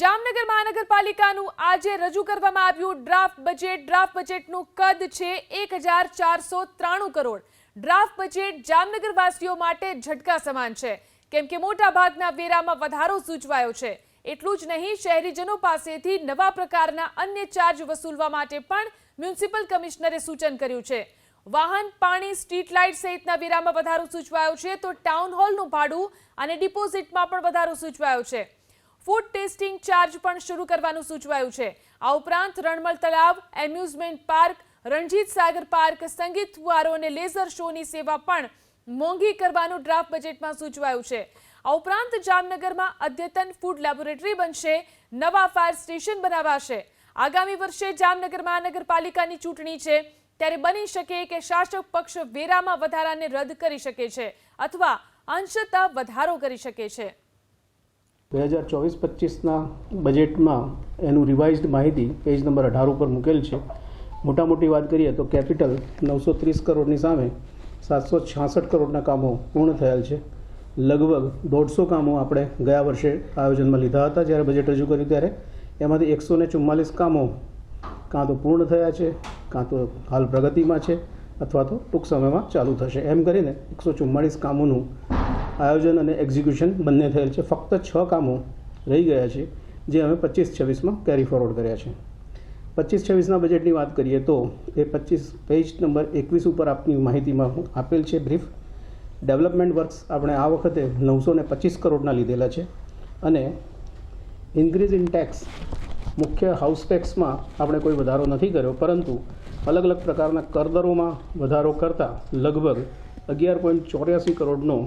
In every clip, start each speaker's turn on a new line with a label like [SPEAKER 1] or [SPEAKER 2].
[SPEAKER 1] જામનગર મહાનગરપાલિકાનું આજે રજૂ કરવામાં આવ્યું ડ્રાફ્ટ બજેટનું કદ છે 1493 કરોડ। ડ્રાફ્ટ બજેટ જામનગર વાસીઓ માટે ઝટકા સમાન છે, કેમ કે મોટા ભાગના વેરામાં વધારો સૂચવાયો છે। એટલું જ નહીં, શહેરીજનો પાસેથી નવા પ્રકારના અન્ય ચાર્જ વસૂલવા માટે પણ મ્યુનિસિપલ કમિશનરે સૂચન કર્યું છે। વાહન, પાણી, સ્ટ્રીટ લાઇટ સહિતના વેરામાં વધારો સૂચવાયો છે, તો ટાઉન હોલનું ભાડું અને ડિપોઝિટમાં પણ વધારો સૂચવાયો છે। ફૂડ ટેસ્ટિંગ ચાર્જ પણ શરૂ કરવાનું સૂચવાયું છે। આ ઉપરાંત રણમલ તળાવ, amusement park, Ranjit Sagar park, સંગીત ફુવારો અને લેઝર શોની સેવા પણ મોંઘી કરવાનું ડ્રાફ્ટ બજેટમાં સૂચવાયું છે। આ ઉપરાંત જામનગરમાં અદ્યતન ફૂડ લેબોરેટરી બનશે, નવા ફાયર સ્ટેશન બનાવાશે। આગામી વર્ષે જામનગર મહાનગરપાલિકાની ચૂંટણી છે, ત્યારે બની શકે કે શાસક પક્ષ વેરામાં વધારાને રદ કરી શકે છે અથવા અંશતઃ વધારો કરી શકે છે।
[SPEAKER 2] 2024-25ના બજેટમાં એનું રિવાઇઝડ માહિતી પેજ નંબર 18 ઉપર મૂકેલ છે। મોટા મોટી વાત કરીએ તો કેપિટલ 930 કરોડની સામે 766 કરોડના કામો પૂર્ણ થયેલ છે। લગભગ 150 કામો આપણે ગયા વર્ષે આયોજનમાં લીધા હતા જ્યારે બજેટ રજૂ કર્યું ત્યારે, એમાંથી 144 કામો કાં તો પૂર્ણ થયા છે, કાં તો હાલ પ્રગતિમાં છે અથવા તો ટૂંક સમયમાં ચાલુ થશે। એમ કરીને 144 કામોનું આયોજન અને એક્ઝિક્યુશન બંને થયેલ છે। ફક્ત 6 કામો રહી ગયા છે, જે અમે 25-26માં કેરી ફોરવર્ડ કર્યા છે। 25-26ના બજેટની વાત કરીએ તો એ પેજ નંબર 21 ઉપર આપની માહિતીમાં આપેલ છે બ્રીફ। ડેવલપમેન્ટ વર્ક્સ આપણે આ વખતે 925 કરોડના લીધેલા છે અને ઇન્ક્રીઝ ઇન ટેક્સ, મુખ્ય હાઉસ ટેક્સમાં આપણે કોઈ વધારો નથી કર્યો, પરંતુ અલગ અલગ પ્રકારના કરદરોમાં વધારો કરતાં લગભગ 11.84 કરોડનો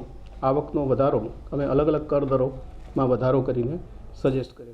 [SPEAKER 2] આવકનો વધારો અમે અલગ અલગ કરદરોમાં વધારો કરીને સજેસ્ટ કર્યો છે।